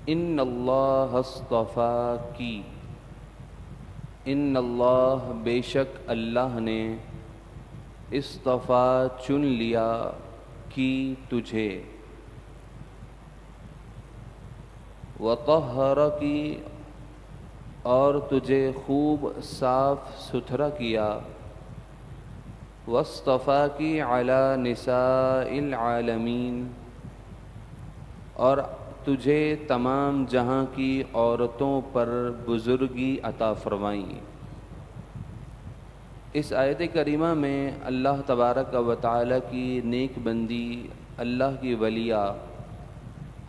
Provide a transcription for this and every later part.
ان اللہ اصطفیٰ کی، ان اللہ بے شک اللہ نے، اصطفیٰ چن لیا کی تجھے، وطہرکی اور تجھے خوب صاف ستھرا کیا، واصطفاکی علی نساء العالمین اور تجھے تمام جہاں کی عورتوں پر بزرگی عطا فرمائی۔ اس آیت کریمہ میں اللہ تبارک و تعالی کی نیک بندی، اللہ کی ولیہ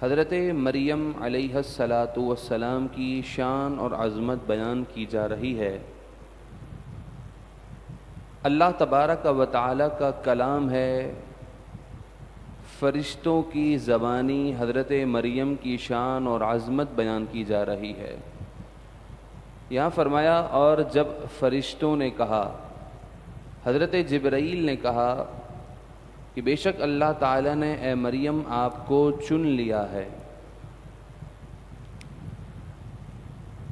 حضرت مریم علیہ السلام کی شان اور عظمت بیان کی جا رہی ہے۔ اللہ تبارک و تعالی کا کلام ہے، فرشتوں کی زبانی حضرت مریم کی شان اور عظمت بیان کی جا رہی ہے۔ یہاں فرمایا اور جب فرشتوں نے کہا، حضرت جبرائیل نے کہا کہ بے شک اللہ تعالیٰ نے اے مریم آپ کو چن لیا ہے،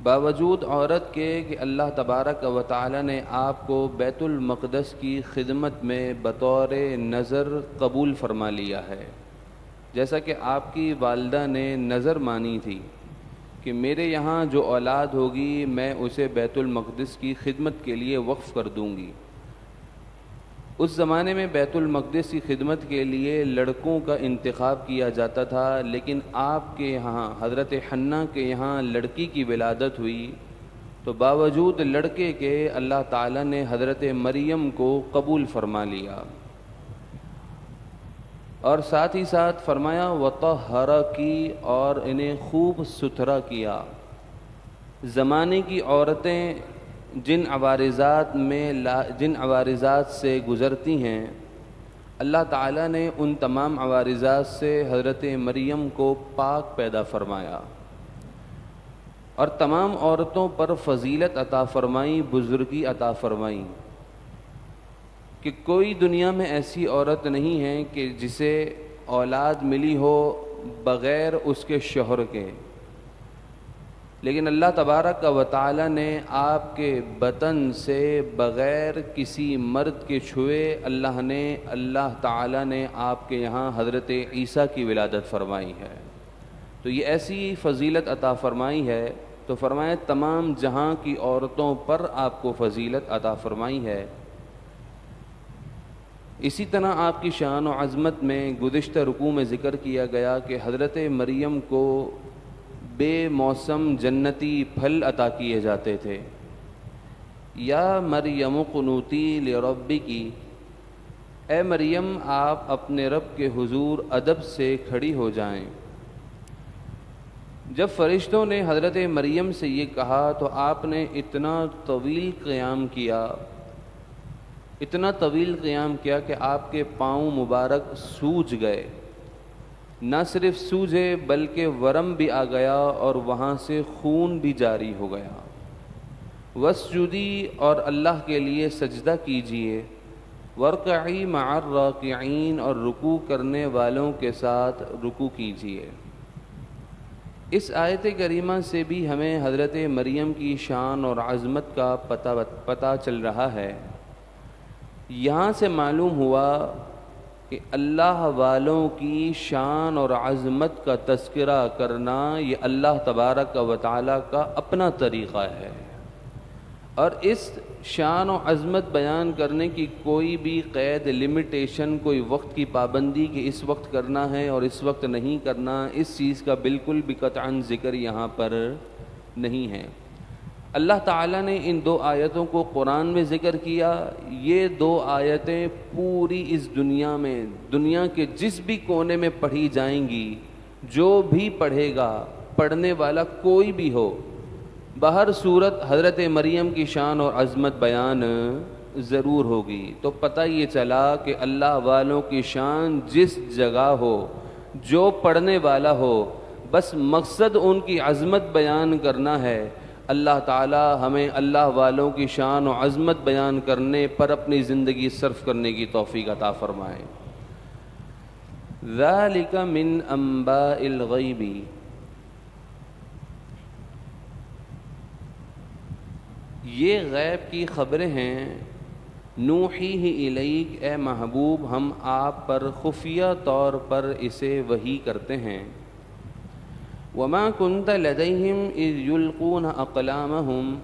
باوجود عورت کے کہ اللہ تبارک و تعالیٰ نے آپ کو بیت المقدس کی خدمت میں بطور نذر قبول فرما لیا ہے، جیسا کہ آپ کی والدہ نے نذر مانی تھی کہ میرے یہاں جو اولاد ہوگی میں اسے بیت المقدس کی خدمت کے لیے وقف کر دوں گی۔ اس زمانے میں بیت المقدس کی خدمت کے لیے لڑکوں کا انتخاب کیا جاتا تھا، لیکن آپ کے یہاں حضرت حنہ کے یہاں لڑکی کی ولادت ہوئی تو باوجود لڑکے کے اللہ تعالیٰ نے حضرت مریم کو قبول فرما لیا، اور ساتھ ہی ساتھ فرمایا وطہرکی اور انہیں خوب ستھرا کیا۔ زمانے کی عورتیں جن عوارضات سے گزرتی ہیں، اللہ تعالیٰ نے ان تمام عوارضات سے حضرت مریم کو پاک پیدا فرمایا اور تمام عورتوں پر فضیلت عطا فرمائی، بزرگی عطا فرمائی، کہ کوئی دنیا میں ایسی عورت نہیں ہے کہ جسے اولاد ملی ہو بغیر اس کے شوہر کے، لیکن اللہ تبارک و تعالی نے آپ کے بطن سے بغیر کسی مرد کے چھوئے اللہ تعالی نے آپ کے یہاں حضرت عیسیٰ کی ولادت فرمائی ہے۔ تو یہ ایسی فضیلت عطا فرمائی ہے، تو فرمایا تمام جہاں کی عورتوں پر آپ کو فضیلت عطا فرمائی ہے۔ اسی طرح آپ کی شان و عظمت میں گزشتہ رکوع میں ذکر کیا گیا کہ حضرت مریم کو بے موسم جنتی پھل عطا کیے جاتے تھے۔ یا مریم قنوتی لربکی، اے مریم آپ اپنے رب کے حضور ادب سے کھڑی ہو جائیں۔ جب فرشتوں نے حضرت مریم سے یہ کہا تو آپ نے اتنا طویل قیام کیا کہ آپ کے پاؤں مبارک سوج گئے، نہ صرف سوجے بلکہ ورم بھی آ گیا اور وہاں سے خون بھی جاری ہو گیا۔ واسجدی اور اللہ کے لیے سجدہ کیجیے، وارکعی مع الراکعین اور رکوع کرنے والوں کے ساتھ رکوع کیجیے۔ اس آیت کریمہ سے بھی ہمیں حضرت مریم کی شان اور عظمت کا پتہ چل رہا ہے۔ یہاں سے معلوم ہوا کہ اللہ والوں کی شان اور عظمت کا تذکرہ کرنا یہ اللہ تبارک و تعالی کا اپنا طریقہ ہے، اور اس شان و عظمت بیان کرنے کی کوئی بھی قید، لمیٹیشن، کوئی وقت کی پابندی کہ اس وقت کرنا ہے اور اس وقت نہیں کرنا، اس چیز کا بالکل بھی قطعاً ذکر یہاں پر نہیں ہے۔ اللہ تعالیٰ نے ان دو آیتوں کو قرآن میں ذکر کیا۔ یہ دو آیتیں پوری اس دنیا میں، دنیا کے جس بھی کونے میں پڑھی جائیں گی، جو بھی پڑھے گا، پڑھنے والا کوئی بھی ہو، بہر صورت حضرت مریم کی شان اور عظمت بیان ضرور ہوگی۔ تو پتہ یہ چلا کہ اللہ والوں کی شان جس جگہ ہو، جو پڑھنے والا ہو، بس مقصد ان کی عظمت بیان کرنا ہے۔ اللہ تعالی ہمیں اللہ والوں کی شان و عظمت بیان کرنے پر اپنی زندگی صرف کرنے کی توفیق عطا فرمائے۔ ذالک من انباء الغیب، یہ غیب کی خبریں ہیں، نوحیہ الیک، اے محبوب ہم آپ پر خفیہ طور پر اسے وحی کرتے ہیں۔ وما کنت لدیہم اذ یلقون اقلامہم،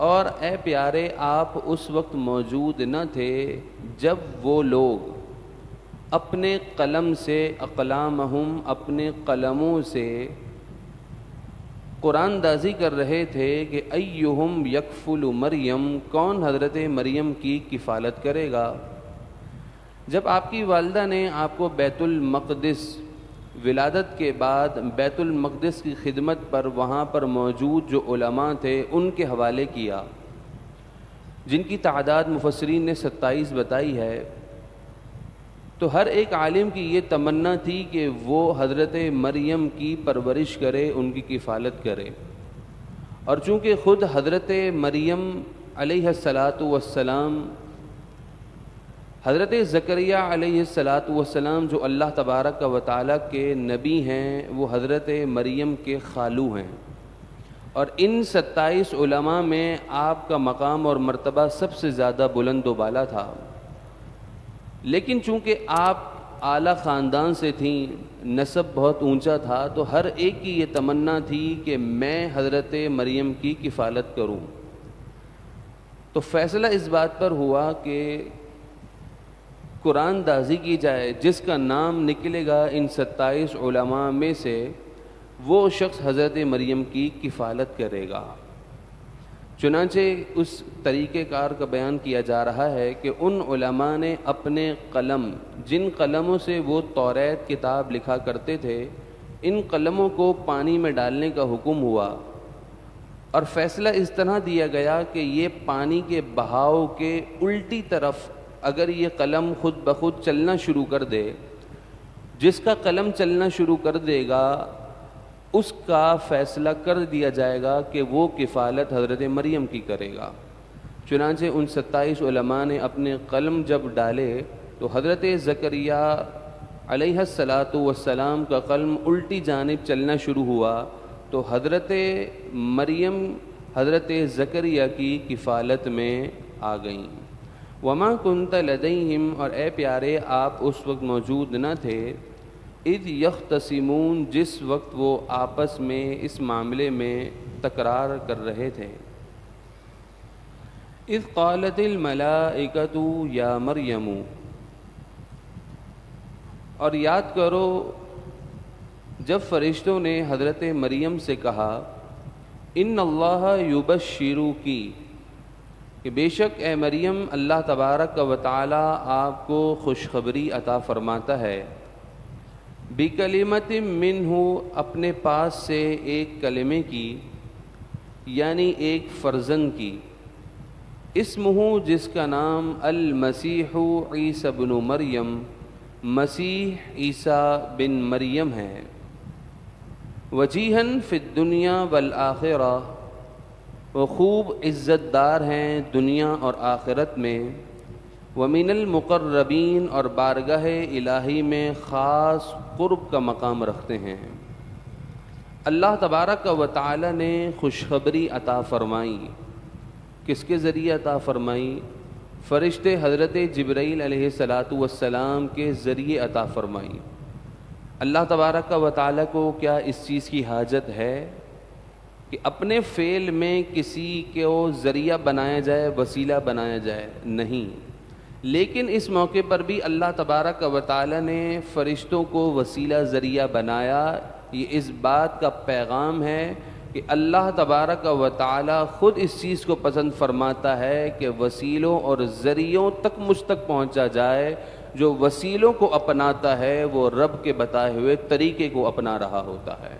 اور اے پیارے آپ اس وقت موجود نہ تھے جب وہ لوگ اپنے قلم سے، اقلامہم اپنے قلموں سے قرآن دازی کر رہے تھے کہ ایہم یکفل مریم، کون حضرت مریم کی کفالت کرے گا۔ جب آپ کی والدہ نے آپ کو بیت المقدس، ولادت کے بعد بیت المقدس کی خدمت پر وہاں پر موجود جو علماء تھے ان کے حوالے کیا، جن کی تعداد مفسرین نے 27 بتائی ہے، تو ہر ایک عالم کی یہ تمنا تھی کہ وہ حضرت مریم کی پرورش کرے، ان کی کفالت کرے۔ اور چونکہ خود حضرت مریم علیہ السلام، حضرت زکریا علیہ السلام جو اللہ تبارک و تعالیٰ کے نبی ہیں، وہ حضرت مریم کے خالو ہیں، اور ان 27 علماء میں آپ کا مقام اور مرتبہ سب سے زیادہ بلند و بالا تھا۔ لیکن چونکہ آپ اعلیٰ خاندان سے تھیں، نسب بہت اونچا تھا، تو ہر ایک کی یہ تمنا تھی کہ میں حضرت مریم کی کفالت کروں۔ تو فیصلہ اس بات پر ہوا کہ قرآن دازی کی جائے، جس کا نام نکلے گا ان 27 علماء میں سے، وہ شخص حضرت مریم کی کفالت کرے گا۔ چنانچہ اس طریقہ کار کا بیان کیا جا رہا ہے کہ ان علماء نے اپنے قلم، جن قلموں سے وہ توریت کتاب لکھا کرتے تھے، ان قلموں کو پانی میں ڈالنے کا حکم ہوا، اور فیصلہ اس طرح دیا گیا کہ یہ پانی کے بہاؤ کے الٹی طرف اگر یہ قلم خود بخود چلنا شروع کر دے، جس کا قلم چلنا شروع کر دے گا اس کا فیصلہ کر دیا جائے گا کہ وہ کفالت حضرت مریم کی کرے گا۔ چنانچہ ان 27 علماء نے اپنے قلم جب ڈالے تو حضرت زکریا علیہ السلام کا قلم الٹی جانب چلنا شروع ہوا، تو حضرت مریم حضرت زکریا کی کفالت میں آ گئیں۔ وما کنت لدیہم، اور اے پیارے آپ اس وقت موجود نہ تھے، اذ یختصمون، جس وقت وہ آپس میں اس معاملے میں تکرار کر رہے تھے۔ اذ قالت الملائکۃ یا مریم، اور یاد کرو جب فرشتوں نے حضرت مریم سے کہا، ان اللہ یبشروکی، کہ بے شک اے مریم اللہ تبارک و تعالی آپ کو خوشخبری عطا فرماتا ہے، بکلمت منہ، اپنے پاس سے ایک کلمے کی، یعنی ایک فرزند کی، اسمہ، جس کا نام المسیح عیسی بن مریم، مسیح عیسیٰ بن مریم ہے، وجیہن فی الدنیا والآخرہ، وہ خوب عزت دار ہیں دنیا اور آخرت میں، ومن المقربین، اور بارگاہ الہی میں خاص قرب کا مقام رکھتے ہیں۔ اللہ تبارک و تعالی نے خوشخبری عطا فرمائی، کس کے ذریعے عطا فرمائی؟ فرشتے حضرت جبرائیل علیہ السلام کے ذریعے عطا فرمائی۔ اللہ تبارک و تعالی کو کیا اس چیز کی حاجت ہے کہ اپنے فعل میں کسی کو ذریعہ بنایا جائے، وسیلہ بنایا جائے؟ نہیں، لیکن اس موقع پر بھی اللہ تبارک و تعالی نے فرشتوں کو وسیلہ ذریعہ بنایا۔ یہ اس بات کا پیغام ہے کہ اللہ تبارک و تعالی خود اس چیز کو پسند فرماتا ہے کہ وسیلوں اور ذریعوں تک مجھ تک پہنچا جائے۔ جو وسیلوں کو اپناتا ہے وہ رب کے بتائے ہوئے طریقے کو اپنا رہا ہوتا ہے۔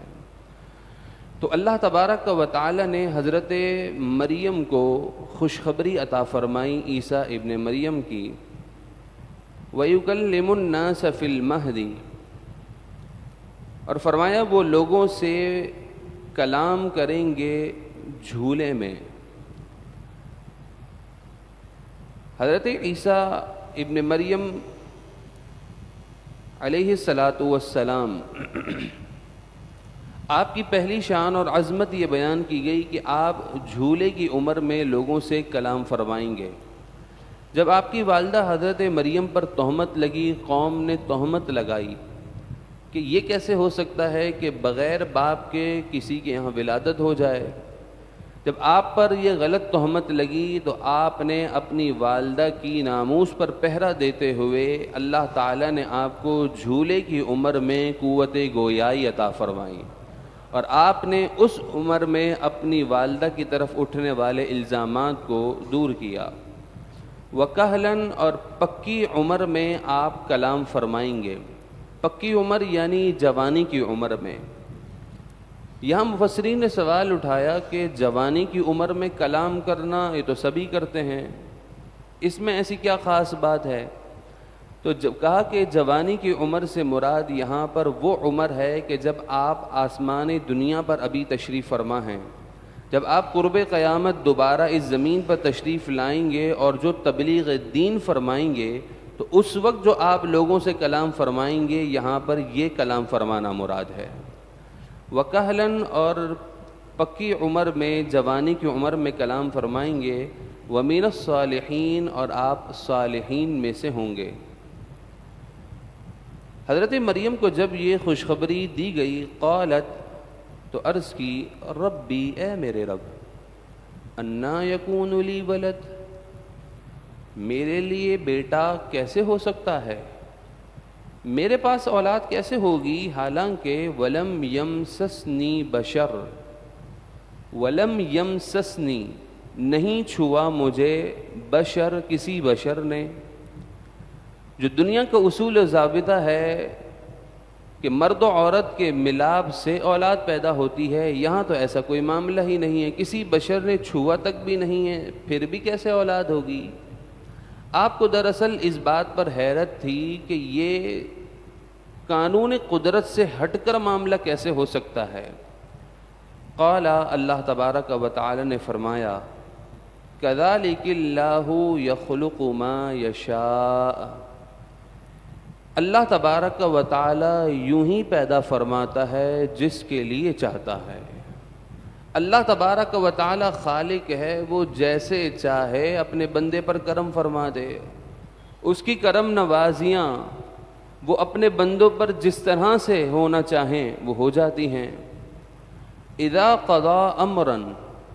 تو اللہ تبارک و تعالی نے حضرت مریم کو خوشخبری عطا فرمائی عیسیٰ ابن مریم کی، وَيُكَلِّمُ النَّاسَ فِي الْمَهْدِ، اور فرمایا وہ لوگوں سے کلام کریں گے جھولے میں۔ حضرت عیسیٰ ابن مریم علیہ السلام آپ کی پہلی شان اور عظمت یہ بیان کی گئی کہ آپ جھولے کی عمر میں لوگوں سے کلام فرمائیں گے۔ جب آپ کی والدہ حضرت مریم پر تہمت لگی، قوم نے تہمت لگائی کہ یہ کیسے ہو سکتا ہے کہ بغیر باپ کے کسی کے یہاں ولادت ہو جائے۔ جب آپ پر یہ غلط تہمت لگی تو آپ نے اپنی والدہ کی ناموس پر پہرا دیتے ہوئے اللہ تعالیٰ نے آپ کو جھولے کی عمر میں قوت گویائی عطا فرمائی، اور آپ نے اس عمر میں اپنی والدہ کی طرف اٹھنے والے الزامات کو دور کیا۔ وکہلن، اور پکی عمر میں آپ کلام فرمائیں گے۔ پکی عمر یعنی جوانی کی عمر میں۔ یہاں مفسرین نے سوال اٹھایا کہ جوانی کی عمر میں کلام کرنا یہ تو سبھی کرتے ہیں، اس میں ایسی کیا خاص بات ہے؟ تو جب کہا کہ جوانی کی عمر سے مراد یہاں پر وہ عمر ہے کہ جب آپ آسمان دنیا پر ابھی تشریف فرما ہیں، جب آپ قرب قیامت دوبارہ اس زمین پر تشریف لائیں گے اور جو تبلیغ دین فرمائیں گے تو اس وقت جو آپ لوگوں سے کلام فرمائیں گے، یہاں پر یہ کلام فرمانا مراد ہے۔ وکہلن، اور پکی عمر میں جوانی کی عمر میں کلام فرمائیں گے۔ ومن الصالحین، اور آپ صالحین میں سے ہوں گے۔ حضرت مریم کو جب یہ خوشخبری دی گئی، قالت، تو عرض کی، ربی، اے میرے رب، انا یکون لی ولد، میرے لیے بیٹا کیسے ہو سکتا ہے، میرے پاس اولاد کیسے ہوگی، حالانکہ ولم یمسسنی بشر، ولم یمسسنی، نہیں چھوا مجھے، بشر، کسی بشر نے۔ جو دنیا کا اصول و ضابطہ ہے کہ مرد و عورت کے ملاپ سے اولاد پیدا ہوتی ہے، یہاں تو ایسا کوئی معاملہ ہی نہیں ہے، کسی بشر نے چھوا تک بھی نہیں ہے، پھر بھی کیسے اولاد ہوگی؟ آپ کو دراصل اس بات پر حیرت تھی کہ یہ قانون قدرت سے ہٹ کر معاملہ کیسے ہو سکتا ہے۔ قال، اللہ تبارک و تعالی نے فرمایا، کذالک اللہ یخلق ما یشاء، اللہ تبارک و تعالی یوں ہی پیدا فرماتا ہے جس کے لیے چاہتا ہے۔ اللہ تبارک و تعالی خالق ہے، وہ جیسے چاہے اپنے بندے پر کرم فرما دے۔ اس کی کرم نوازیاں وہ اپنے بندوں پر جس طرح سے ہونا چاہیں وہ ہو جاتی ہیں۔ اذا قضا امرا،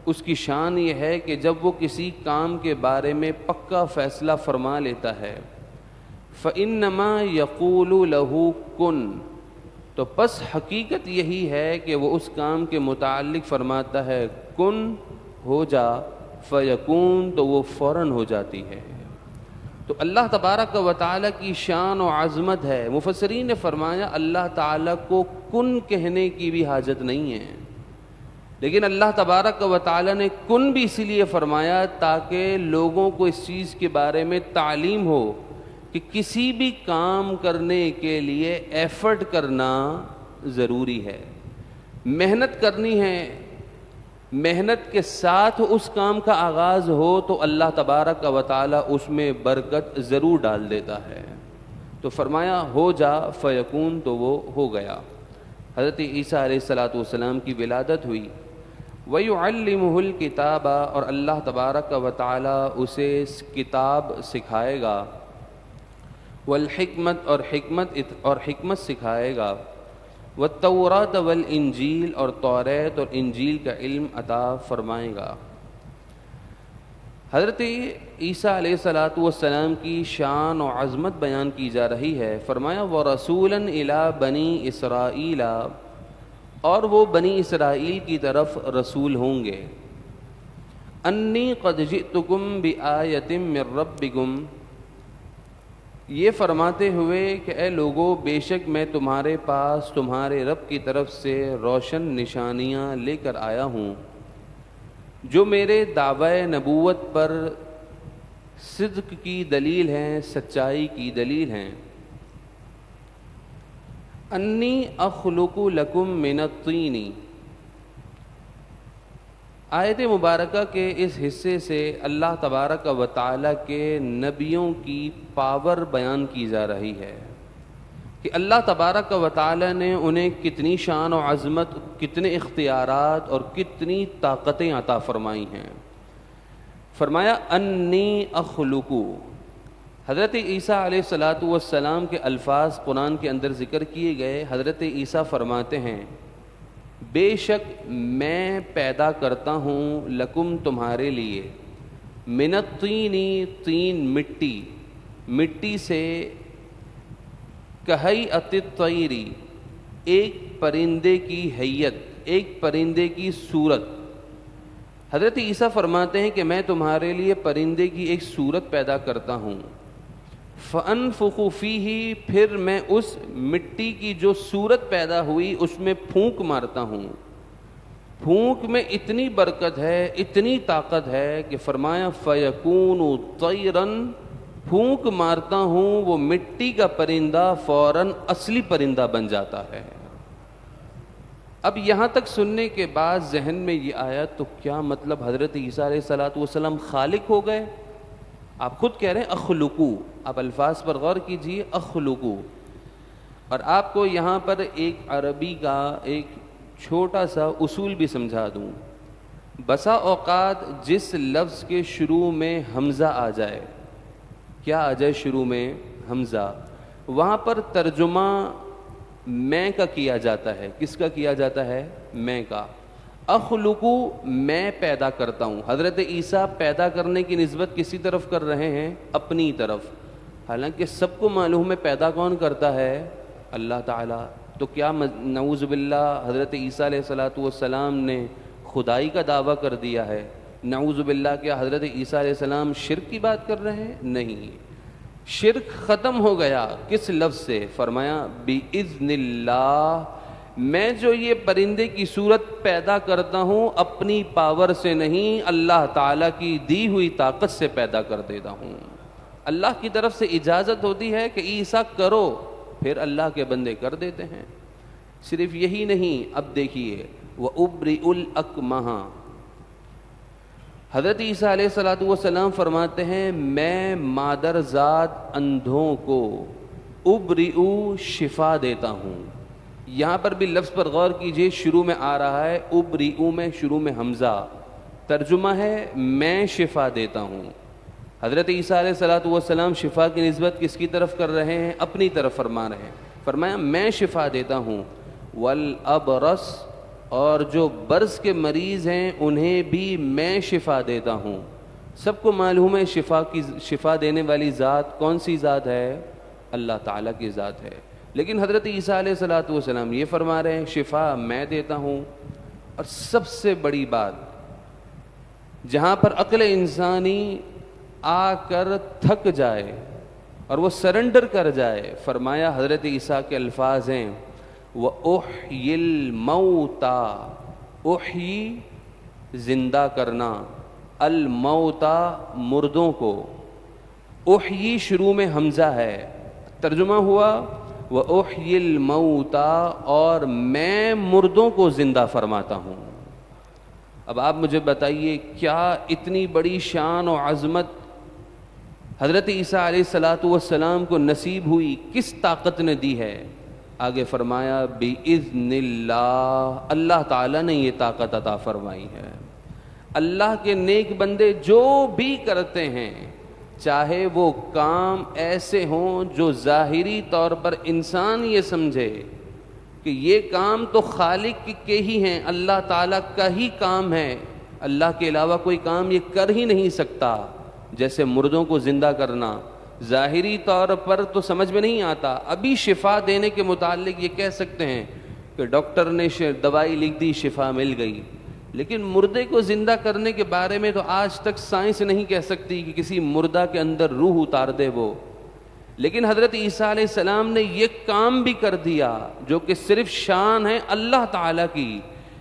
اس کی شان یہ ہے کہ جب وہ کسی کام کے بارے میں پکا فیصلہ فرما لیتا ہے، فإنما یقول له کن، تو پس حقیقت یہی ہے کہ وہ اس کام کے متعلق فرماتا ہے کن، ہو جا، فیکون، تو وہ فوراً ہو جاتی ہے۔ تو اللہ تبارک و تعالیٰ کی شان و عظمت ہے۔ مفسرین نے فرمایا اللہ تعالیٰ کو کن کہنے کی بھی حاجت نہیں ہے، لیکن اللہ تبارک و تعالیٰ نے کن بھی اسی لیے فرمایا تاکہ لوگوں کو اس چیز کے بارے میں تعلیم ہو کہ کسی بھی کام کرنے کے لیے ایفرٹ کرنا ضروری ہے، محنت کرنی ہے، محنت کے ساتھ اس کام کا آغاز ہو تو اللہ تبارک و تعالیٰ اس میں برکت ضرور ڈال دیتا ہے۔ تو فرمایا ہو جا، فیکون، تو وہ ہو گیا۔ حضرت عیسیٰ علیہ السلام کی ولادت ہوئی۔ وَيُعَلِّمُهُ الْكِتَابَ، اور اللہ تبارک و تعالیٰ اسے کتاب سکھائے گا، والحکمت، اور حکمت سکھائے گا، والتوراۃ والانجیل، اور توریت اور انجیل کا علم عطا فرمائے گا۔ حضرت عیسیٰ علیہ السلام کی شان و عظمت بیان کی جا رہی ہے۔ فرمایا وَرَسُولًا إِلَىٰ بَنِي إِسْرَائِيلَ، اور وہ بنی اسرائیل کی طرف رسول ہوں گے۔ أَنِّي قَدْ جِئْتُكُمْ بِآيَةٍ مِّن رَبِّكُمْ، یہ فرماتے ہوئے کہ اے لوگو، بے شک میں تمہارے پاس تمہارے رب کی طرف سے روشن نشانیاں لے کر آیا ہوں جو میرے دعوی نبوت پر صدق کی دلیل ہیں، سچائی کی دلیل ہیں۔ انی اخلق لکم من الطین، آیت مبارکہ کے اس حصے سے اللہ تبارک و تعالیٰ کے نبیوں کی پاور بیان کی جا رہی ہے۔ کہ اللہ تبارک و تعالی نے انہیں کتنی شان و عظمت، کتنے اختیارات اور کتنی طاقتیں عطا فرمائی ہیں۔ فرمایا انی اخلقو، حضرت عیسیٰ علیہ السلام کے الفاظ قرآن کے اندر ذکر کیے گئے۔ حضرت عیسیٰ فرماتے ہیں بے شک میں پیدا کرتا ہوں لکم تمہارے لیے، من الطین، طین مٹی سے، کہیئۃ الطیر، ایک پرندے کی حیت، ایک پرندے کی صورت۔ حضرت عیسیٰ فرماتے ہیں کہ میں تمہارے لیے پرندے کی ایک صورت پیدا کرتا ہوں، فَأَنفُخُ فِيهِ، پھر میں اس مٹی کی جو صورت پیدا ہوئی اس میں پھونک مارتا ہوں۔ پھونک میں اتنی برکت ہے، اتنی طاقت ہے کہ فرمایا فَيَكُونُ طَيْرًا، پھونک مارتا ہوں وہ مٹی کا پرندہ فوراً اصلی پرندہ بن جاتا ہے۔ اب یہاں تک سننے کے بعد ذہن میں یہ آیا تو کیا مطلب حضرت عیسیٰ علیہ السلام خالق ہو گئے؟ آپ خود کہہ رہے ہیں اخلقو، آپ الفاظ پر غور کیجئے، اخلقو۔ اور آپ کو یہاں پر ایک عربی کا ایک چھوٹا سا اصول بھی سمجھا دوں۔ بسا اوقات جس لفظ کے شروع میں حمزہ آ جائے، کیا آ جائے شروع میں؟ حمزہ، وہاں پر ترجمہ میں کا کیا جاتا ہے۔ کس کا کیا جاتا ہے؟ میں کا۔ اخلقو، میں پیدا کرتا ہوں۔ حضرت عیسیٰ پیدا کرنے کی نسبت کسی طرف کر رہے ہیں؟ اپنی طرف، حالانکہ سب کو معلوم ہے پیدا کون کرتا ہے؟ اللہ تعالیٰ۔ تو کیا نعوذ باللہ حضرت عیسیٰ علیہ السلام نے خدائی کا دعویٰ کر دیا ہے؟ نعوذ باللہ کیا حضرت عیسیٰ علیہ السلام شرک کی بات کر رہے ہیں؟ نہیں، شرک ختم ہو گیا۔ کس لفظ سے؟ فرمایا بِإِذْنِ اللَّهِ، میں جو یہ پرندے کی صورت پیدا کرتا ہوں اپنی پاور سے نہیں، اللہ تعالیٰ کی دی ہوئی طاقت سے پیدا کر دیتا ہوں۔ اللہ کی طرف سے اجازت ہوتی ہے کہ عیسیٰ کرو، پھر اللہ کے بندے کر دیتے ہیں۔ صرف یہی نہیں، اب دیکھیے وَأُبْرِئُ الْأَكْمَحَ، حضرت عیسیٰ علیہ السلام فرماتے ہیں میں مادرزاد اندھوں کو ابرئو، شفا دیتا ہوں۔ یہاں پر بھی لفظ پر غور کیجئے، شروع میں آ رہا ہے ابرئو میں، شروع میں حمزہ، ترجمہ ہے میں شفا دیتا ہوں۔ حضرت عیسیٰ علیہ السلام شفا کی نسبت کس کی طرف کر رہے ہیں؟ اپنی طرف فرما رہے ہیں۔ فرمایا میں شفا دیتا ہوں، والابرص، اور جو برص کے مریض ہیں انہیں بھی میں شفا دیتا ہوں۔ سب کو معلوم ہے شفا دینے والی ذات کون سی ذات ہے؟ اللہ تعالیٰ کی ذات ہے۔ لیکن حضرت عیسیٰ علیہ السلام یہ فرما رہے ہیں شفا میں دیتا ہوں۔ اور سب سے بڑی بات، جہاں پر عقل انسانی آ کر تھک جائے اور وہ سرنڈر کر جائے، فرمایا حضرت عیسیٰ کے الفاظ ہیں وَأُحْيِي الْمَوْتَى، احیی زندہ کرنا، الموتى مردوں کو، احیی شروع میں حمزہ ہے، ترجمہ ہوا وَأُحْيِي الْمَوْتَى، اور میں مردوں کو زندہ فرماتا ہوں۔ اب آپ مجھے بتائیے کیا اتنی بڑی شان و عظمت حضرت عیسیٰ علیہ السلام کو نصیب ہوئی، کس طاقت نے دی ہے؟ آگے فرمایا بِإِذْنِ اللَّهِ، اللہ تعالیٰ نے یہ طاقت عطا فرمائی ہے۔ اللہ کے نیک بندے جو بھی کرتے ہیں، چاہے وہ کام ایسے ہوں جو ظاہری طور پر انسان یہ سمجھے کہ یہ کام تو خالق کے ہی ہیں، اللہ تعالیٰ کا ہی کام ہے، اللہ کے علاوہ کوئی کام یہ کر ہی نہیں سکتا، جیسے مردوں کو زندہ کرنا، ظاہری طور پر تو سمجھ میں نہیں آتا۔ ابھی شفا دینے کے متعلق یہ کہہ سکتے ہیں کہ ڈاکٹر نے دوائی لکھ دی، شفا مل گئی، لیکن مردے کو زندہ کرنے کے بارے میں تو آج تک سائنس نہیں کہہ سکتی کہ کسی مردہ کے اندر روح اتار دے وہ۔ لیکن حضرت عیسیٰ علیہ السلام نے یہ کام بھی کر دیا جو کہ صرف شان ہے اللہ تعالیٰ کی،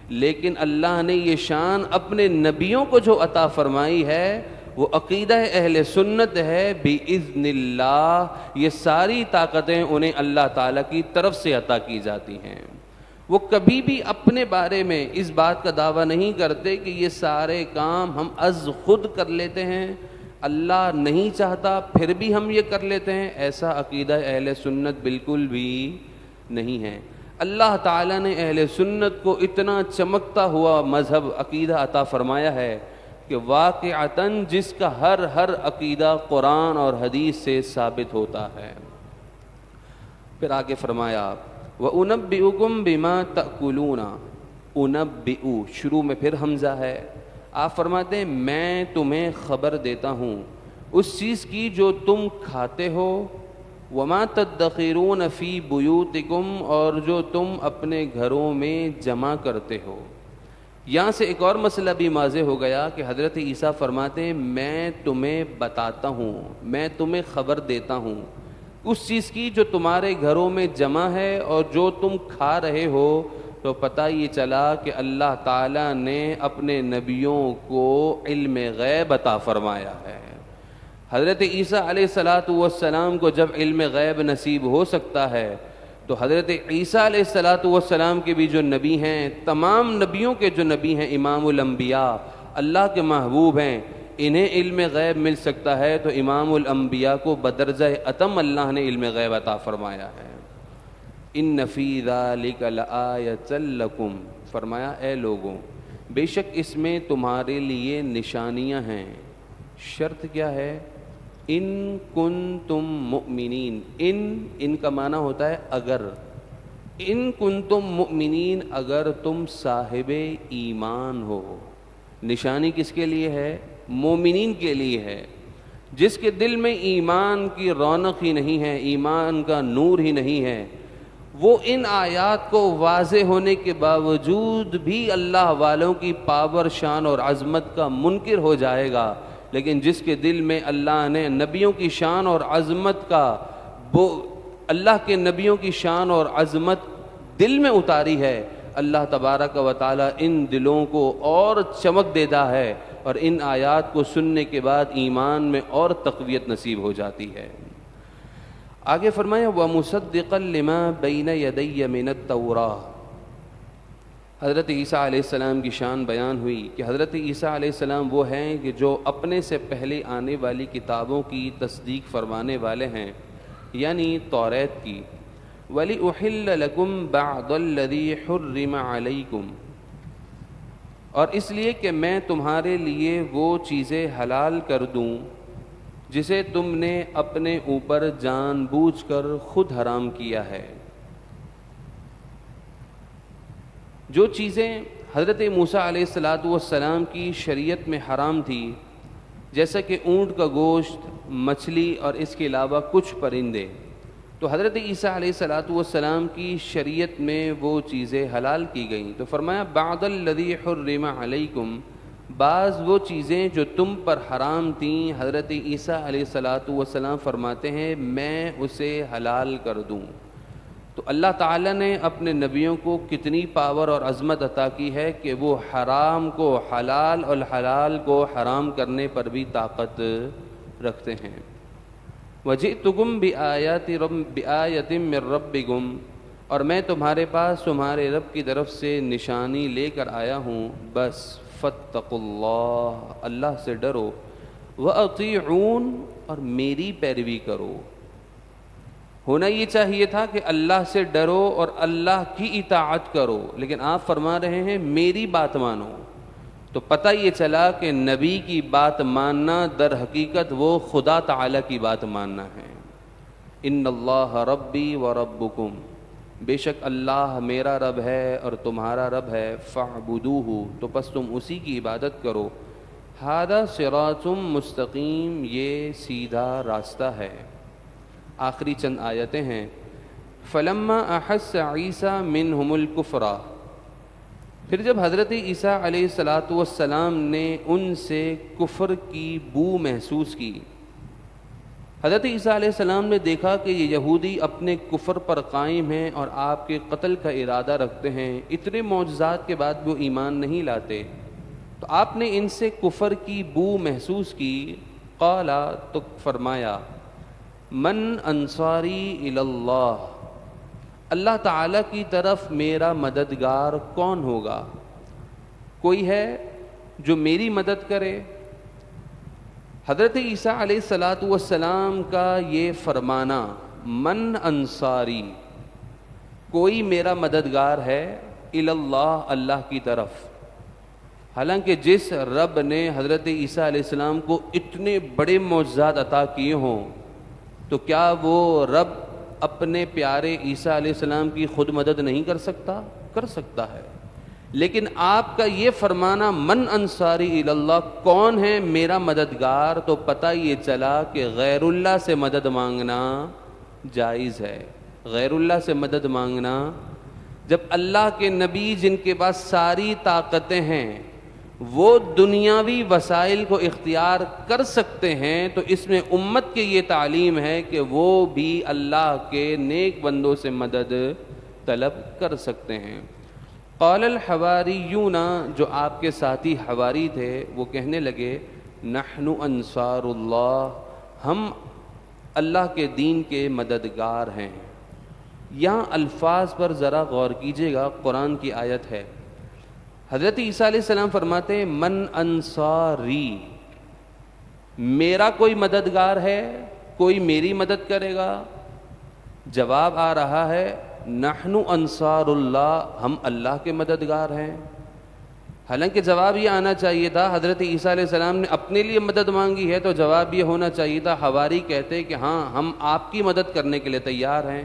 لیکن اللہ نے یہ شان اپنے نبیوں کو جو عطا فرمائی ہے وہ عقیدہ اہل سنت ہے بِإِذْنِ اللَّهِ، یہ ساری طاقتیں انہیں اللہ تعالیٰ کی طرف سے عطا کی جاتی ہیں۔ وہ کبھی بھی اپنے بارے میں اس بات کا دعویٰ نہیں کرتے کہ یہ سارے کام ہم از خود کر لیتے ہیں، اللہ نہیں چاہتا پھر بھی ہم یہ کر لیتے ہیں، ایسا عقیدہ اہل سنت بالکل بھی نہیں ہے۔ اللہ تعالیٰ نے اہل سنت کو اتنا چمکتا ہوا مذہب عقیدہ عطا فرمایا ہے کہ واقعتاً جس کا ہر عقیدہ قرآن اور حدیث سے ثابت ہوتا ہے۔ پھر آگے فرمایا وَأُنَبِّئُكُمْ بِمَا تَأْكُلُونَ، اُنَبِّئُ شروع میں پھر حمزہ ہے۔ آپ فرماتے ہیں میں تمہیں خبر دیتا ہوں اس چیز کی جو تم کھاتے ہو، وَمَا تَدَّخِرُونَ فِي بُيُوتِكُمْ اور جو تم اپنے گھروں میں جمع کرتے ہو۔ یہاں سے ایک اور مسئلہ بھی واضح ہو گیا کہ حضرت عیسیٰ فرماتے ہیں میں تمہیں بتاتا ہوں، میں تمہیں خبر دیتا ہوں اس چیز کی جو تمہارے گھروں میں جمع ہے اور جو تم کھا رہے ہو۔ تو پتہ یہ چلا کہ اللہ تعالیٰ نے اپنے نبیوں کو علم غیب عطا فرمایا ہے۔ حضرت عیسیٰ علیہ السلام کو جب علم غیب نصیب ہو سکتا ہے تو حضرت عیسیٰ علیہ السلام کے بھی جو نبی ہیں، تمام نبیوں کے جو نبی ہیں، امام الانبیاء اللہ کے محبوب ہیں، انہیں علم غیب مل سکتا ہے تو امام الانبیاء کو بدرجہ اتم اللہ نے علم غیب عطا فرمایا ہے۔ ان فی ذلک لآیۃ لکم، فرمایا اے لوگوں بے شک اس میں تمہارے لیے نشانیاں ہیں۔ شرط کیا ہے؟ ان کنتم مؤمنین، ان کا معنی ہوتا ہے اگر، ان کنتم مؤمنین اگر تم صاحب ایمان ہو۔ نشانی کس کے لیے ہے؟ مومنین کے لیے ہے۔ جس کے دل میں ایمان کی رونق ہی نہیں ہے، ایمان کا نور ہی نہیں ہے، وہ ان آیات کو واضح ہونے کے باوجود بھی اللہ والوں کی پاور، شان اور عظمت کا منکر ہو جائے گا۔ لیکن جس کے دل میں اللہ نے نبیوں کی شان اور عظمت کا، اللہ کے نبیوں کی شان اور عظمت دل میں اتاری ہے، اللہ تبارک و تعالی ان دلوں کو اور چمک دیتا ہے اور ان آیات کو سننے کے بعد ایمان میں اور تقویت نصیب ہو جاتی ہے۔ آگے فرمایا وَمُصَدِّقًا لِمَا بَيْنَ يَدَيَّ مِنَ التَّوْرَاةِ۔ حضرت عیسیٰ علیہ السلام کی شان بیان ہوئی کہ حضرت عیسیٰ علیہ السلام وہ ہیں کہ جو اپنے سے پہلے آنے والی کتابوں کی تصدیق فرمانے والے ہیں، یعنی توریت کی۔ وَلِأُحِلَّ لَكُمْ بَعْضَ الَّذِي حُرِّمَ عَلَيْكُمْ، اور اس لیے کہ میں تمہارے لیے وہ چیزیں حلال کر دوں جسے تم نے اپنے اوپر جان بوجھ کر خود حرام کیا ہے۔ جو چیزیں حضرت موسیٰ علیہ السلام کی شریعت میں حرام تھی، جیسا کہ اونٹ کا گوشت، مچھلی اور اس کے علاوہ کچھ پرندے، تو حضرت عیسیٰ علیہ السلام کی شریعت میں وہ چیزیں حلال کی گئیں۔ تو فرمایا بعض الذی حرم علیکم، بعض وہ چیزیں جو تم پر حرام تھیں حضرت عیسیٰ علیہ السلام فرماتے ہیں میں اسے حلال کر دوں۔ تو اللہ تعالیٰ نے اپنے نبیوں کو کتنی پاور اور عظمت عطا کی ہے کہ وہ حرام کو حلال اور حلال کو حرام کرنے پر بھی طاقت رکھتے ہیں۔ وَجِئْتُكُمْ بِآیَةٍ مِّن رَبِّكُمْ، اور میں تمہارے پاس تمہارے رب کی طرف سے نشانی لے کر آیا ہوں، بس فَاتَّقُوا اللَّهَ، اللہ سے ڈرو، وَأَطِيعُونَ، اور میری پیروی کرو۔ ہونا یہ چاہیے تھا کہ اللہ سے ڈرو اور اللہ کی اطاعت کرو، لیکن آپ فرما رہے ہیں میری بات مانو۔ تو پتہ یہ چلا کہ نبی کی بات ماننا در حقیقت وہ خدا تعالی کی بات ماننا ہے۔ ان اللہ ربی و ربکم، بے شک اللہ میرا رب ہے اور تمہارا رب ہے، فاعبدوہ، تو پس تم اسی کی عبادت کرو۔ ھذا صراط مستقیم، یہ سیدھا راستہ ہے۔ آخری چند آیتیں ہیں۔ فلما احس عیسیٰ منہم الکفر، پھر جب حضرت عیسیٰ علیہ السلام نے ان سے کفر کی بو محسوس کی، حضرت عیسیٰ علیہ السلام نے دیکھا کہ یہ یہودی اپنے کفر پر قائم ہیں اور آپ کے قتل کا ارادہ رکھتے ہیں، اتنے معجزات کے بعد وہ ایمان نہیں لاتے، تو آپ نے ان سے کفر کی بو محسوس کی۔ قال، تو فرمایا، من انصاری الی اللہ، اللہ تعالیٰ کی طرف میرا مددگار کون ہوگا؟ کوئی ہے جو میری مدد کرے؟ حضرت عیسیٰ علیہ الصلاۃ والسلام کا یہ فرمانا من انصاری، کوئی میرا مددگار ہے، اللہ اللہ کی طرف، حالانکہ جس رب نے حضرت عیسیٰ علیہ السلام کو اتنے بڑے معجزات عطا کیے ہوں، تو کیا وہ رب اپنے پیارے عیسیٰ علیہ السلام کی خود مدد نہیں کر سکتا؟ کر سکتا ہے، لیکن آپ کا یہ فرمانا من انصاری اللہ، کون ہے میرا مددگار، تو پتہ یہ چلا کہ غیر اللہ سے مدد مانگنا جائز ہے۔ غیر اللہ سے مدد مانگنا، جب اللہ کے نبی جن کے پاس ساری طاقتیں ہیں وہ دنیاوی وسائل کو اختیار کر سکتے ہیں، تو اس میں امت کی یہ تعلیم ہے کہ وہ بھی اللہ کے نیک بندوں سے مدد طلب کر سکتے ہیں۔ قال الحواریون، جو آپ کے ساتھی حواری تھے وہ کہنے لگے نحن انصار اللہ، ہم اللہ کے دین کے مددگار ہیں۔ یہاں الفاظ پر ذرا غور کیجیے گا، قرآن کی آیت ہے، حضرت عیسیٰ علیہ السلام فرماتے ہیں من انصاری، میرا کوئی مددگار ہے، کوئی میری مدد کرے گا؟ جواب آ رہا ہے نحن انصار اللہ، ہم اللہ کے مددگار ہیں۔ حالانکہ جواب یہ آنا چاہیے تھا، حضرت عیسیٰ علیہ السلام نے اپنے لیے مدد مانگی ہے تو جواب یہ ہونا چاہیے تھا، حواری کہتے کہ ہاں ہم آپ کی مدد کرنے کے لیے تیار ہیں،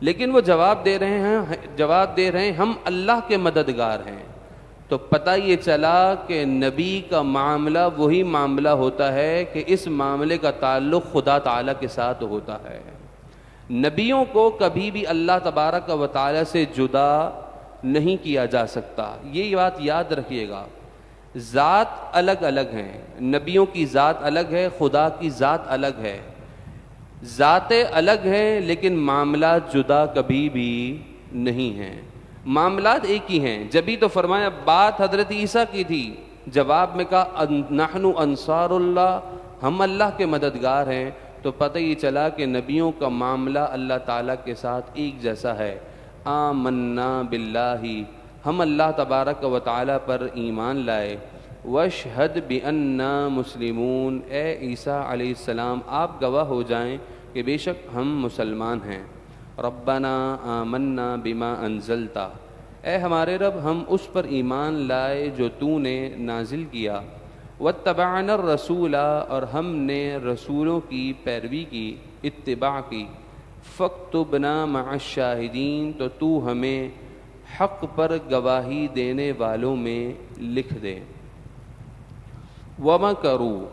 لیکن وہ جواب دے رہے ہیں ہم اللہ کے مددگار ہیں۔ تو پتہ یہ چلا کہ نبی کا معاملہ وہی معاملہ ہوتا ہے کہ اس معاملے کا تعلق خدا تعالیٰ کے ساتھ ہوتا ہے۔ نبیوں کو کبھی بھی اللہ تبارک و تعالیٰ سے جدا نہیں کیا جا سکتا، یہ بات یاد رکھیے گا۔ ذات الگ الگ ہیں، نبیوں کی ذات الگ ہے، خدا کی ذات الگ ہے، ذاتیں الگ ہیں لیکن معاملات جدا کبھی بھی نہیں ہیں، معاملات ایک ہی ہیں۔ جبھی تو فرمایا بات حضرت عیسیٰ کی تھی، جواب میں کہا نحن انصار اللہ، ہم اللہ کے مددگار ہیں، تو پتہ یہ چلا کہ نبیوں کا معاملہ اللہ تعالیٰ کے ساتھ ایک جیسا ہے۔ آمنا باللہ، ہم اللہ تبارک و تعالیٰ پر ایمان لائے، واشہد بأننا مسلمون، اے عیسیٰ علیہ السلام آپ گواہ ہو جائیں کہ بے شک ہم مسلمان ہیں۔ ربنا آمنا بما انزلتا، اے ہمارے رب ہم اس پر ایمان لائے جو تو نے نازل کیا، واتبعنا الرسول، اور ہم نے رسولوں کی پیروی کی، اتباع کی، فاکتبنا مع الشاہدین، تو ہمیں حق پر گواہی دینے والوں میں لکھ دے۔ وَمَكَرُوا،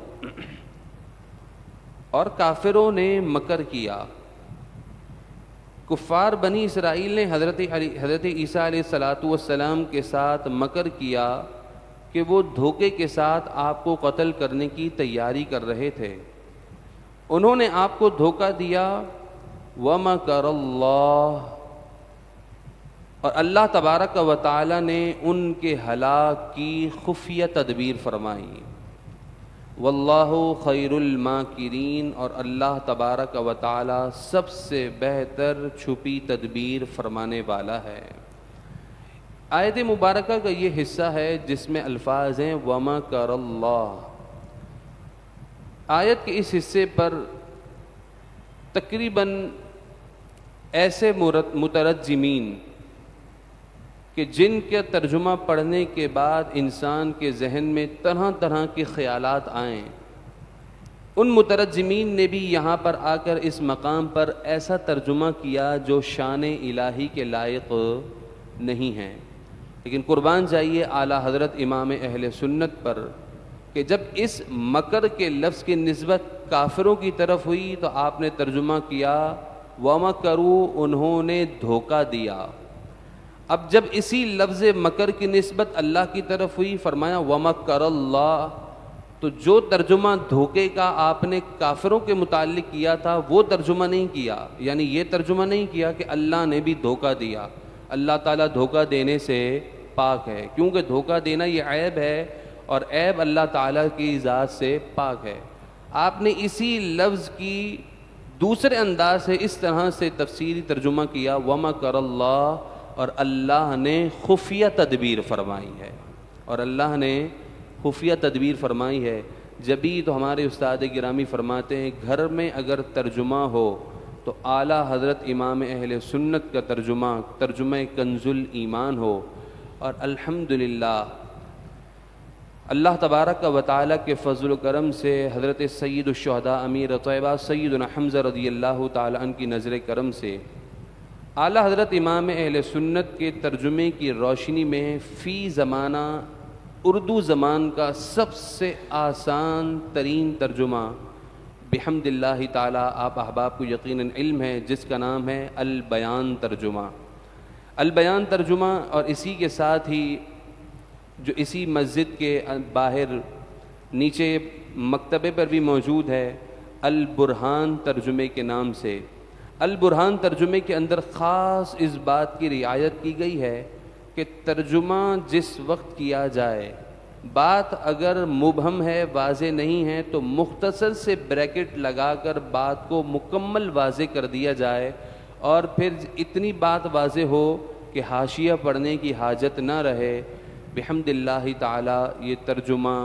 اور کافروں نے مکر کیا، کفار بنی اسرائیل نے حضرت عیسیٰ علیہ الصلاۃ والسلام کے ساتھ مکر کیا کہ وہ دھوکے کے ساتھ آپ کو قتل کرنے کی تیاری کر رہے تھے، انہوں نے آپ کو دھوکہ دیا۔ وَمَكَرَ اللَّهُ، اور اللہ تبارک و تعالی نے ان کے ہلاک کی خفیہ تدبیر فرمائی۔ واللہ خیر الماکرین، اور اللہ تبارک و تعالی سب سے بہتر چھپی تدبیر فرمانے والا ہے۔ آیت مبارکہ کا یہ حصہ ہے جس میں الفاظ ہیں وَمَكَرَ اللَّهُ۔ آیت کے اس حصے پر تقریباً ایسے مترجمین کہ جن کے ترجمہ پڑھنے کے بعد انسان کے ذہن میں طرح طرح کے خیالات آئیں، ان مترجمین نے بھی یہاں پر آ کر اس مقام پر ایسا ترجمہ کیا جو شان الہی کے لائق نہیں ہے۔ لیکن قربان جائیے اعلیٰ حضرت امام اہل سنت پر کہ جب اس مکر کے لفظ کی نسبت کافروں کی طرف ہوئی تو آپ نے ترجمہ کیا وَمَكَرُوا، انہوں نے دھوکہ دیا۔ اب جب اسی لفظ مکر کی نسبت اللہ کی طرف ہوئی، فرمایا وَمَكَرَ اللَّهُ، تو جو ترجمہ دھوکے کا آپ نے کافروں کے متعلق کیا تھا وہ ترجمہ نہیں کیا، یعنی یہ ترجمہ نہیں کیا کہ اللہ نے بھی دھوکہ دیا۔ اللہ تعالیٰ دھوکہ دینے سے پاک ہے، کیونکہ دھوکہ دینا یہ عیب ہے اور عیب اللہ تعالیٰ کی ذات سے پاک ہے۔ آپ نے اسی لفظ کی دوسرے انداز سے اس طرح سے تفسیری ترجمہ کیا وَمَكَرَ اللَّهُ، اور اللہ نے خفیہ تدبیر فرمائی ہے، اور اللہ نے خفیہ تدبیر فرمائی ہے۔ جبھی تو ہمارے استاد گرامی فرماتے ہیں گھر میں اگر ترجمہ ہو تو اعلیٰ حضرت امام اہل سنت کا ترجمہ کنز الایمان ہو. اور الحمدللہ اللہ تبارک و تعالیٰ کے فضل و کرم سے حضرت سید الشہداء امیر طیبہ سیدنا حمزہ رضی اللہ تعالیٰ عنہ کی نظر کرم سے اعلیٰ حضرت امام اہل سنت کے ترجمے کی روشنی میں فی زمانہ اردو زبان کا سب سے آسان ترین ترجمہ بحمد اللہ تعالیٰ آپ احباب کو یقیناً علم ہے، جس کا نام ہے البیان ترجمہ. البیان ترجمہ، اور اسی کے ساتھ ہی جو اسی مسجد کے باہر نیچے مکتبے پر بھی موجود ہے البرہان ترجمے کے نام سے. البرہان ترجمے کے اندر خاص اس بات کی رعایت کی گئی ہے کہ ترجمہ جس وقت کیا جائے، بات اگر مبہم ہے، واضح نہیں ہے، تو مختصر سے بریکٹ لگا کر بات کو مکمل واضح کر دیا جائے، اور پھر اتنی بات واضح ہو کہ حاشیہ پڑھنے کی حاجت نہ رہے. بحمد اللہ تعالیٰ یہ ترجمہ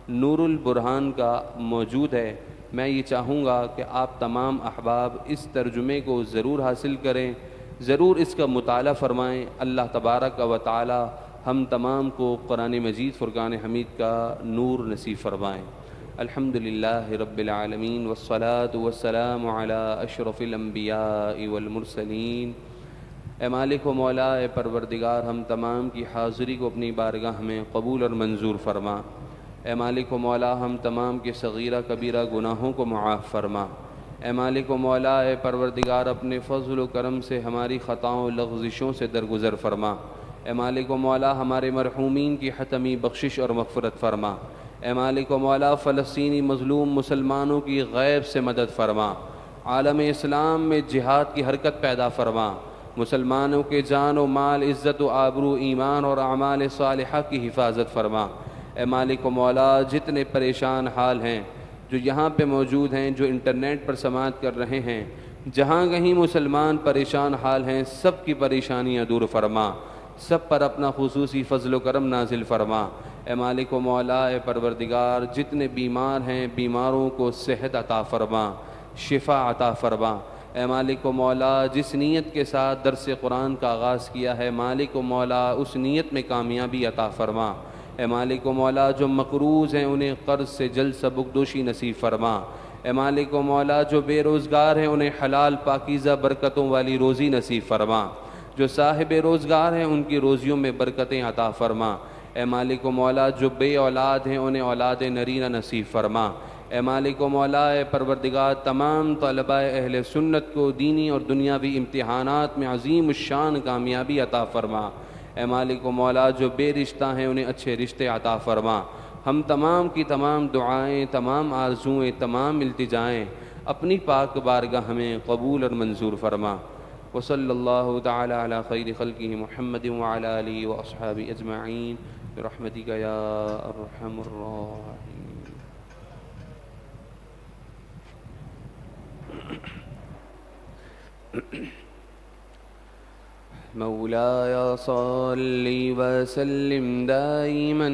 نور البرہان کا موجود ہے. میں یہ چاہوں گا کہ آپ تمام احباب اس ترجمے کو ضرور حاصل کریں، ضرور اس کا مطالعہ فرمائیں. اللہ تبارک و تعالی ہم تمام کو قرآن مجید فرقان حمید کا نور نصیب فرمائیں. الحمدللہ رب العالمین والصلاة والسلام علی اشرف الانبیاء والمرسلین. اے مالک و مولا، اے پروردگار، ہم تمام کی حاضری کو اپنی بارگاہ میں قبول اور منظور فرما. اے مالک و مولا، ہم تمام کے صغیرہ کبیرہ گناہوں کو معاف فرما. اے مالک و مولا، اے پروردگار، اپنے فضل و کرم سے ہماری خطاؤں و لغزشوں سے درگزر فرما. اے مالک و مولا، ہمارے مرحومین کی حتمی بخشش اور مغفرت فرما. اے مالک و مولا، فلسطینی مظلوم مسلمانوں کی غیب سے مدد فرما. عالم اسلام میں جہاد کی حرکت پیدا فرما. مسلمانوں کے جان و مال، عزت و آبرو، ایمان اور اعمال صالحہ کی حفاظت فرما. اے مالک و مولا، جتنے پریشان حال ہیں جو یہاں پہ موجود ہیں، جو انٹرنیٹ پر سماعت کر رہے ہیں، جہاں کہیں مسلمان پریشان حال ہیں، سب کی پریشانیاں دور فرما، سب پر اپنا خصوصی فضل و کرم نازل فرما. اے مالک و مولا، اے پروردگار، جتنے بیمار ہیں بیماروں کو صحت عطا فرما، شفا عطا فرما. اے مالک و مولا، جس نیت کے ساتھ درس قرآن کا آغاز کیا ہے، مالک و مولا اس نیت میں کامیابی عطا فرما. اے مالک و مولا، جو مقروض ہیں انہیں قرض سے جلد سبکدوشی نصیب فرما. اے مالک و مولا، جو بے روزگار ہیں انہیں حلال پاکیزہ برکتوں والی روزی نصیب فرما. جو صاحب روزگار ہیں ان کی روزیوں میں برکتیں عطا فرما. اے مالک و مولا، جو بے اولاد ہیں انہیں اولاد نرینہ نصیب فرما. اے مالک و مولا، اے پروردگار، تمام طلباء اہل سنت کو دینی اور دنیاوی امتحانات میں عظیم الشان کامیابی عطا فرما. اے مالک و مولا، جو بے رشتہ ہیں انہیں اچھے رشتے عطا فرما. ہم تمام کی تمام دعائیں، تمام آرزوئیں، تمام التجائیں اپنی پاک بارگاہ میں قبول اور منظور فرما. وصلی اللہ تعالی علی خیر خلقہ محمد وعلی آلہ واصحابہ اجمعین برحمتک یا ارحم الراحمین. مولاي صل وسلم دائما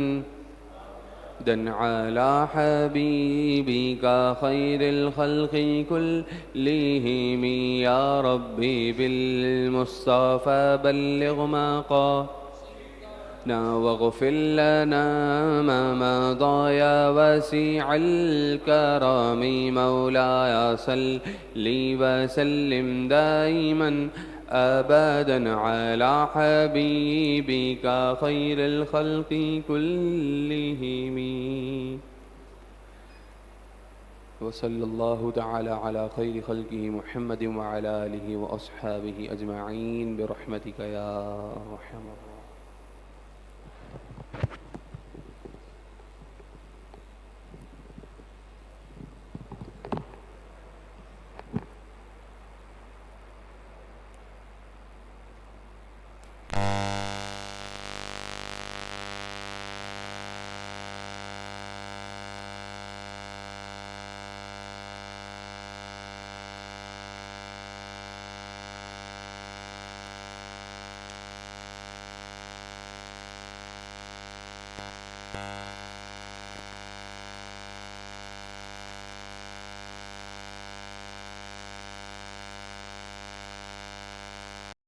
على حبيبك خير الخلق كلهم يا ربي بالمصطفى بلغ مقاصدنا واغفر لنا ما مضى يا واسع الكرم. مولاي صل وسلم دائما أبدا على حبيبك خير الخلق كلهم. وصلى الله تعالى على خير خلقه محمد وعلى آله وأصحابه أجمعين برحمتك يا أرحم الراحمين.